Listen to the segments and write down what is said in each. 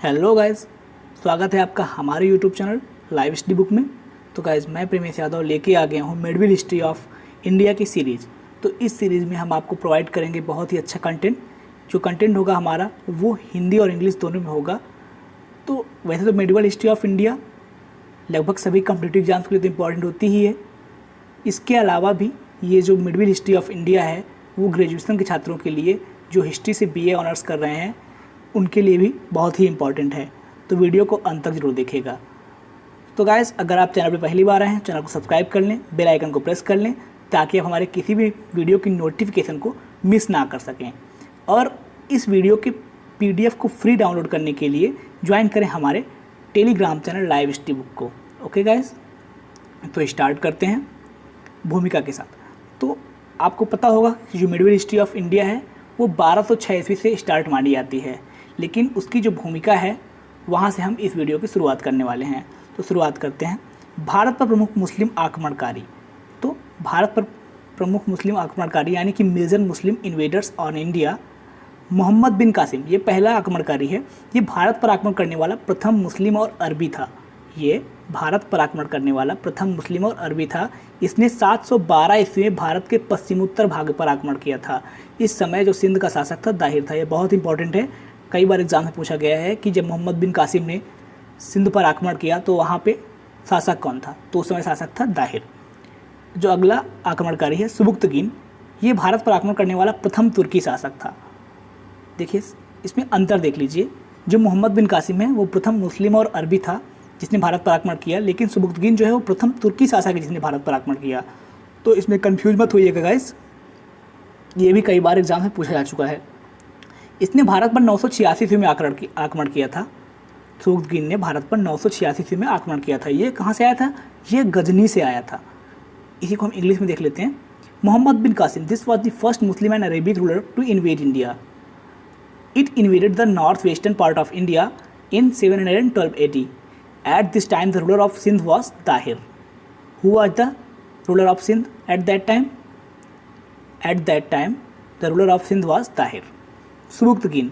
Hello guys, स्वागत है आपका हमारे YouTube channel live study book में। तो गाइस, मैं प्रेमेश यादव लेके आ गया हूँ मिडविल हिस्ट्री ऑफ इंडिया की सीरीज़। तो इस सीरीज़ में हम आपको प्रोवाइड करेंगे बहुत ही अच्छा कंटेंट। जो कंटेंट होगा हमारा वो हिंदी और इंग्लिश दोनों में होगा। तो वैसे तो मिडविल हिस्ट्री ऑफ इंडिया लगभग सभी कॉम्पिटिटिव एग्जाम्स के लिए तो इम्पॉर्टेंट होती ही है। इसके अलावा भी ये जो मिडविल हिस्ट्री ऑफ इंडिया है वो ग्रेजुएशन के छात्रों के लिए जो हिस्ट्री से बीए ऑनर्स कर रहे हैं उनके लिए भी बहुत ही इंपॉर्टेंट है। तो वीडियो को अंत तक जरूर देखिएगा। तो गाइस, अगर आप चैनल पर पहली बार आए हैं, चैनल को सब्सक्राइब कर लें, बेल आइकन को प्रेस कर लें ताकि आप हमारे किसी भी वीडियो की नोटिफिकेशन को मिस ना कर सकें। और इस वीडियो के पीडीएफ को फ्री डाउनलोड करने के लिए ज्वाइन करें हमारे Telegram channel live study book को। ओके गाइस, तो स्टार्ट करते हैं भूमिका के साथ। तो आपको पता होगा कि जो मिडविल हिस्ट्री ऑफ इंडिया है वो 1206 ईस्वी से स्टार्ट मानी जाती है, लेकिन उसकी जो भूमिका है वहाँ से हम इस वीडियो की शुरुआत करने वाले हैं। तो शुरुआत करते हैं। भारत पर प्रमुख मुस्लिम आक्रमणकारी। तो भारत पर प्रमुख मुस्लिम आक्रमणकारी यानी कि major Muslim invaders on India, Muhammad bin Qasim ये पहला आक्रमणकारी है। ये भारत पर आक्रमण करने वाला प्रथम मुस्लिम और अरबी था। ये भारत पर आक्रमण करने वाला प्रथम मुस्लिम और अरबी था। इसने 712 ईस्वी में भारत के पश्चिमोत्तर भाग पर आक्रमण किया था। इस समय जो सिंध का शासक था दाहिर था। ये बहुत इंपॉर्टेंट है, कई बार एग्जाम में पूछा गया है कि जब मोहम्मद बिन कासिम ने सिंध पर आक्रमण किया तो वहाँ पे शासक कौन था, तो उस समय शासक था दाहिर। जो अगला आक्रमणकारी है सुबुक्तगीन, ये भारत पर आक्रमण करने वाला प्रथम तुर्की शासक था। देखिए इसमें अंतर देख लीजिए, जो मोहम्मद बिन कासिम है वो प्रथम मुस्लिम और अरबी था जिसने भारत पर आक्रमण किया, लेकिन सुबुक्तगीन जो है वो प्रथम तुर्की शासक है जिसने भारत पर आक्रमण किया। तो इसमें कन्फ्यूज मत होइएगा गाइस, ये भी कई बार एग्जाम में पूछा जा चुका है। इसने भारत पर 986 ईस्वी में आक्रमण किया था। सुबुक्तगीन ने भारत पर 986 ईस्वी में आक्रमण किया था। ये कहाँ से आया था? ये गजनी से आया था। इसी को हम इंग्लिश में देख लेते हैं। Muhammad bin Qasim, this was the first Muslim and Arabic ruler to invade India. It invaded the north western part of India in 712 AD. At this time, the ruler of Sindh was Tahir. Who was the ruler of Sindh at that time? At that time, the ruler of Sindh was Tahir. Subuktigin.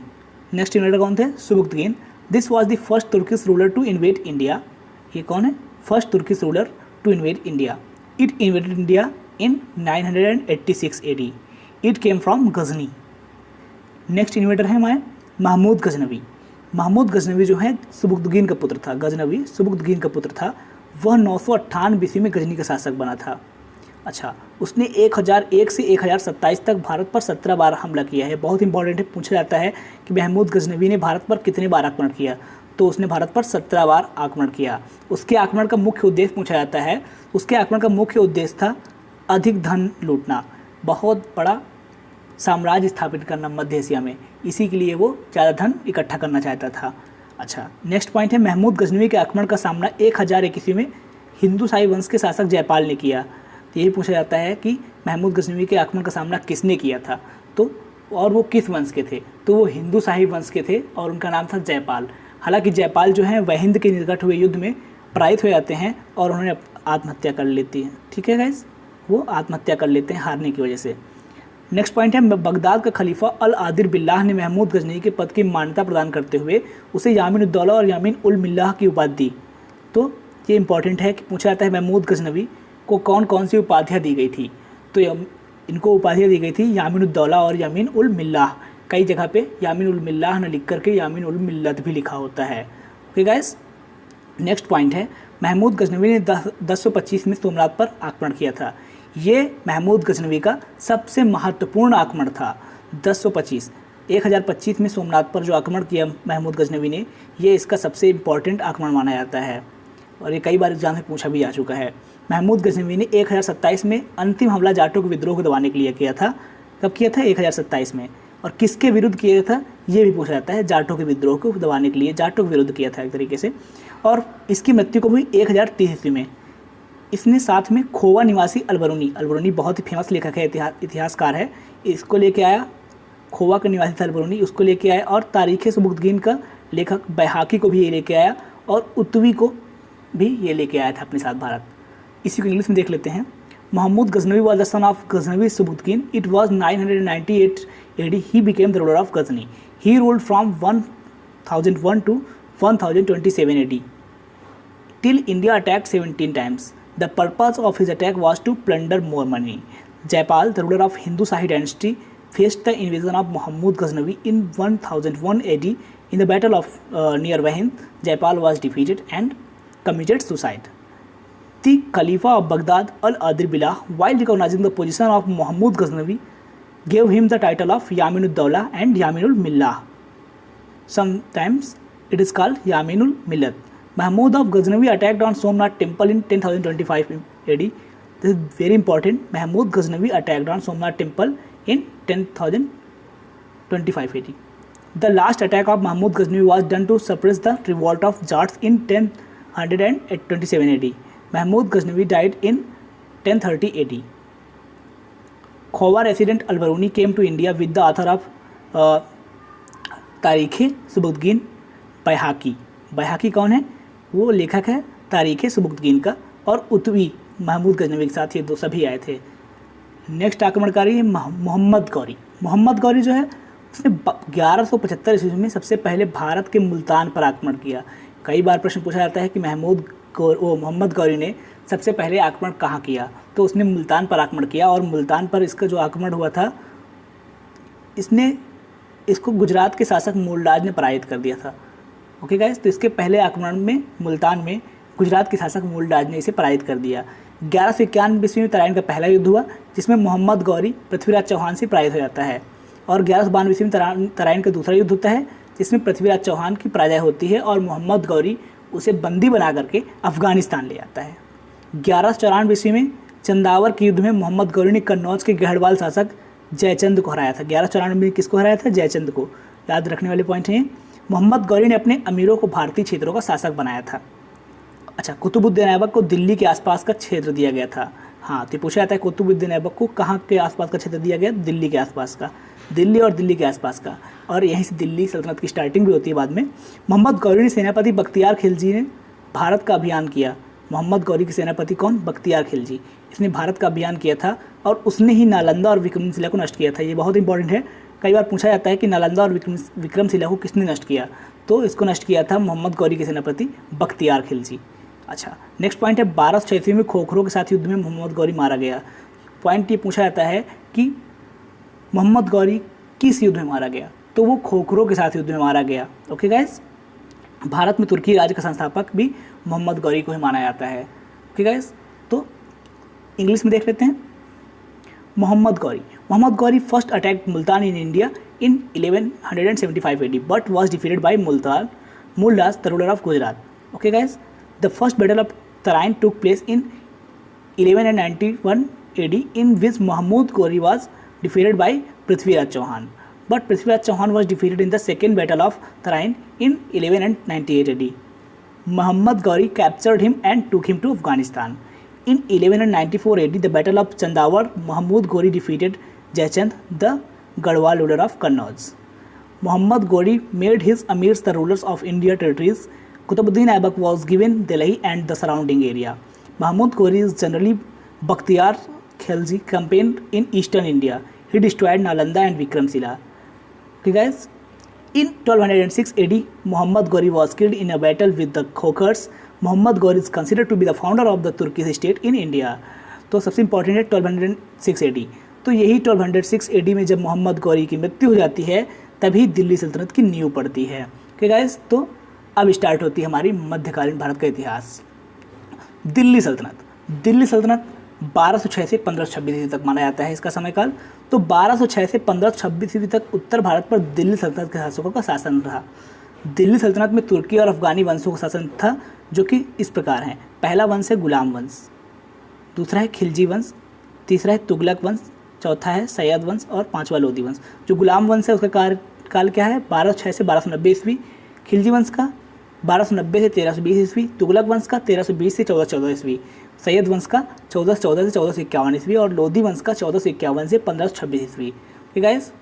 Next invader कौन थे? Subuktigin. This was the first Turkish ruler to invade India. ये कौन है? First Turkish ruler to invade India. It invaded India in 986 AD. It came from Ghazni. Next invader है हमारे महमूद गजनवी। महमूद गजनवी जो है सुबुक्तगीन का पुत्र था। गजनवी सुबुक्तगीन का पुत्र था। वह 998 ईस्वी में गजनी का शासक बना था। अच्छा, उसने 1001 से 1027 तक भारत पर 17 बार हमला किया है। बहुत इंपॉर्टेंट है, पूछा जाता है कि महमूद गजनवी ने भारत पर कितने बार आक्रमण किया, तो उसने भारत पर 17 बार आक्रमण किया। उसके आक्रमण का मुख्य उद्देश्य पूछा जाता है, उसके आक्रमण का मुख्य उद्देश्य था अधिक धन लूटना, बहुत बड़ा साम्राज्य स्थापित करना मध्य एशिया में। इसी के लिए वो ज़्यादा धन इकट्ठा करना चाहता था। अच्छा, नेक्स्ट पॉइंट है महमूद गजनवी के आक्रमण का सामना 1001 ईस्वी में हिंदू शाही वंश के शासक जयपाल ने किया। तो यही पूछा जाता है कि महमूद गजनवी के आक्रमण का सामना किसने किया था, तो और वो किस वंश के थे, तो वो हिंदू शाही वंश के थे और उनका नाम था जयपाल। हालांकि जयपाल जो है वह हिंद के निकट हुए युद्ध में पराजित हो जाते हैं और उन्होंने आत्महत्या कर लेती है। ठीक है गाइस, वो आत्महत्या कर लेते हैं हारने की वजह से। नेक्स्ट पॉइंट है बगदाद का खलीफा अल आदिर बिल्लाह ने महमूद गजनवी के पद की मान्यता प्रदान करते हुए उसे यामीन उद्दौला और यामीन उल मिल्लाह की उपाधि दी। तो ये इंपॉर्टेंट है कि पूछा जाता है महमूद गजनवी को कौन कौन सी उपाधियाँ दी गई थी, तो इनको उपाधियाँ दी गई थी यामीन उद्दौला और यामीन उल मिल्लाह। कई जगह पे यामीन उल मिल्लाह न लिख करके यामीन उल मिल्लत भी लिखा होता है। ओके गाइस, नेक्स्ट पॉइंट है महमूद गजनवी ने 1025 में सोमनाथ पर आक्रमण किया था। ये महमूद गजनवी का सबसे महत्वपूर्ण आक्रमण था। 1025 में सोमनाथ पर जो आक्रमण किया महमूद गजनवी ने, ये इसका सबसे इम्पॉर्टेंट आक्रमण माना जाता है और ये कई बार एग्जाम में पूछा भी आ चुका है। महमूद गजनवी ने 1027 में अंतिम हमला जाटों के विद्रोह को दबाने के लिए किया था। कब किया था? 1027 में। और किसके विरुद्ध किया था ये भी पूछा जाता है। जाटों के विद्रोह को दबाने के लिए जाटों के विरुद्ध किया था एक तरीके से। और इसकी मृत्यु को हुई 1030 ईस्वी में। इसने साथ में खोवा निवासी अलबरूनी बहुत ही फेमस लेखक है, इतिहासकार है, इसको लेके आया। खोवा का निवासी था अलबरूनी, उसको लेके आया। और तारीख़ सुबुक्तगीन का लेखक बैहाकी को भी ये लेके आया और उतवी को भी ये लेके आया था अपने साथ भारत। इसी को इंग्लिश में देख लेते हैं। Mohammad Ghaznavi was the son of Ghaznavi Subutkin. It was 998 AD. He became the ruler of Ghazni. He ruled from 1001 to 1027 AD. Till India attacked 17 times. The purpose of his attack was to plunder more money. Jaipal, the ruler of Hindu Shahi dynasty, faced the invasion of Muhammad Ghaznavi in 1001 AD. In the battle of near Wahin, Jaipal was defeated and committed suicide. The Khalifa of Baghdad, Al-Adil Billah, while recognizing the position of Muhammad Ghaznavi, gave him the title of Yaminul Dawla and Yaminul Millah. Sometimes it is called Yaminul Millat. Mahmud of Ghaznavi attacked on Somnath temple in 10,025 AD. This is very important. Mahmud Ghaznavi attacked on Somnath temple in 10,025 AD. The last attack of Mahmud Ghaznavi was done to suppress the revolt of Jats in 1027 AD. Mahmud Ghaznavi died in 1030 AD. Khowa resident Al-Biruni came to India with the author of तारीख़-ए-सुबुक्तगीन बैहाकी. बैहाकी कौन है? वो लेखक है तारीख़-ए-सुबुक्तगीन का, और उतवी महमूद गजनवी के साथ ये दो सभी आए थे. नेक्स्ट आक्रमणकारी है मोहम्मद गौरी. मोहम्मद गौरी जो है उसने 1175 ईस्वी में सबसे पहले भारत के मुल्तान पर आक्रमण किया. कई बार प्रश्न पूछा जाता है कि मोहम्मद गौरी ने सबसे पहले आक्रमण कहाँ किया, तो उसने मुल्तान पर आक्रमण किया, और मुल्तान पर इसका जो आक्रमण हुआ था इसको गुजरात के शासक मूलराज ने पराजित कर दिया था. ओके गाइस, तो इसके पहले आक्रमण में मुल्तान में गुजरात के शासक मूलराज ने इसे पराजित कर दिया. 1191 ईस्वी में तराइन का पहला युद्ध हुआ, जिसमें मोहम्मद गौरी पृथ्वीराज चौहान से पराजित हो जाता है, और 1192 ईस्वी में तराइन का दूसरा युद्ध होता है, जिसमें पृथ्वीराज चौहान की पराजय होती है और मोहम्मद गौरी उसे बंदी बना करके अफगानिस्तान ले जाता है. 1194 ईस्वी में चंदावर के युद्ध में मोहम्मद गौरी ने कन्नौज के गढ़वाल शासक जयचंद को हराया था. 1194 में किसको हराया था? जयचंद को. याद रखने वाले पॉइंट हैं. मोहम्मद गौरी ने अपने अमीरों को भारतीय क्षेत्रों का शासक बनाया था. अच्छा, कुतुबुद्दीन ऐबक को दिल्ली के आसपास का क्षेत्र दिया गया था. हाँ, तो पूछा जाता है कुतुबुद्दीन ऐबक को कहाँ के आसपास का क्षेत्र दिया गया? दिल्ली के आसपास का. दिल्ली और दिल्ली के आसपास का, और यहीं से दिल्ली सल्तनत की स्टार्टिंग भी होती है बाद में. मोहम्मद गौरी ने सेनापति बख्तियार खिलजी ने भारत का अभियान किया. मोहम्मद गौरी के सेनापति कौन? बख्तियार खिलजी. इसने भारत का अभियान किया था, और उसने ही नालंदा और विक्रमशिला को नष्ट किया था. ये बहुत इंपॉर्टेंट है. कई बार पूछा जाता है कि नालंदा और विक्रमशिला को किसने नष्ट किया, तो इसको नष्ट किया था मोहम्मद गौरी के सेनापति बख्तियार खिलजी. अच्छा, नेक्स्ट पॉइंट है 1206 ईस्वी में खोखरों के साथ युद्ध में मोहम्मद गौरी मारा गया. पॉइंट ये पूछा जाता है कि मोहम्मद गौरी किस युद्ध में मारा गया, तो वो खोखरों के साथ युद्ध में मारा गया. ओके गाइस, भारत में तुर्की राज्य का संस्थापक भी मोहम्मद गौरी को ही माना जाता है. ओके गाइस, तो इंग्लिश में देख लेते हैं. Mohammad Ghori first attacked Multan in India in 1175 AD, but was defeated by Mullas, the ruler of Gujarat. Okay guys, the first battle of Tarain took place in 1191 AD, in which Mahmud Ghauri was defeated by Prithviraj Chauhan. But Prithviraj Chauhan was defeated in the second battle of Tarain in 1198 AD. Muhammad Ghauri captured him and took him to Afghanistan. In 1194 AD, the battle of Chandawar, Mahmud Ghauri defeated Jaychand, the Garhwal ruler of Kannauj. Muhammad Ghauri made his amirs the rulers of India territories. Qutbuddin Aibak was given Delhi and the surrounding area. Mahmud Ghauri's generally Bakhtiyar Khilji campaigned in eastern India. He destroyed Nalanda and Vikramshila. Okay guys, in 1206 AD, Muhammad Ghauri was killed in a battle with the Khokhars. Muhammad Ghauri is considered to be the founder of the Turkish state in India. तो सबसे important है 1206 AD. तो यही 1206 AD में जब मोहम्मद गौरी की मृत्यु हो जाती है, तभी दिल्ली सल्तनत की नींव पड़ती है. ओके गाइस, तो अब स्टार्ट होती है हमारी मध्यकालीन भारत का इतिहास. दिल्ली सल्तनत 1206 से 1526 ईस्वी तक माना जाता है इसका समयकाल. तो 1206 से 1526 ईस्वी तक उत्तर भारत पर दिल्ली सल्तनत के शासकों का शासन रहा. दिल्ली सल्तनत में तुर्की और अफगानी वंशों का शासन था, जो कि इस प्रकार हैं. पहला वंश है गुलाम वंश, दूसरा है खिलजी वंश, तीसरा है तुगलक वंश, चौथा है सैयद वंश, और पांचवा लोधी वंश. जो गुलाम वंश है उसका काल क्या है? 1206 से 1290 ईस्वी. खिलजी वंश का 1290 से 1320 ईस्वी. तुगलक वंश का 1320 से 1414 ईस्वी. सैयद वंश का 1414 से 1451 ईस्वी. और लोधी वंश का 1451 से 1526 ईस्वी. ठीक है गाइस,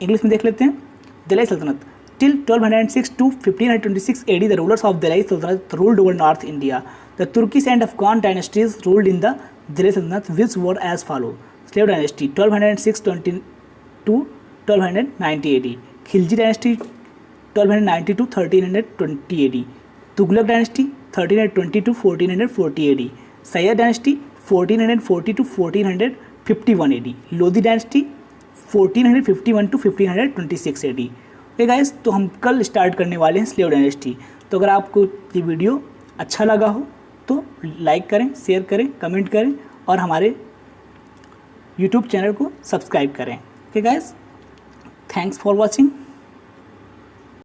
इंग्लिश में देख लेते हैं. दिल्ली सल्तनत till 1206 to 1526 AD, the rulers of Delhi Sultanate ruled over North India. The Turkish and Afghan dynasties ruled in the Delhi Sultanate, which were as follow: Slave dynasty 1206 to 1290 AD, Khilji dynasty 1290 to 1320 AD, Tughlaq dynasty 1320 to 1440 AD, Syed dynasty 1440 to 1451 AD, Lodhi dynasty 1451 to 1526 AD। Okay guys, तो हम कल start करने वाले हैं slave dynasty. तो अगर आपको ये वीडियो अच्छा लगा हो तो लाइक करें, शेयर करें, कमेंट करें और हमारे यूट्यूब चैनल को सब्सक्राइब करें। Okay guys, thanks for watching.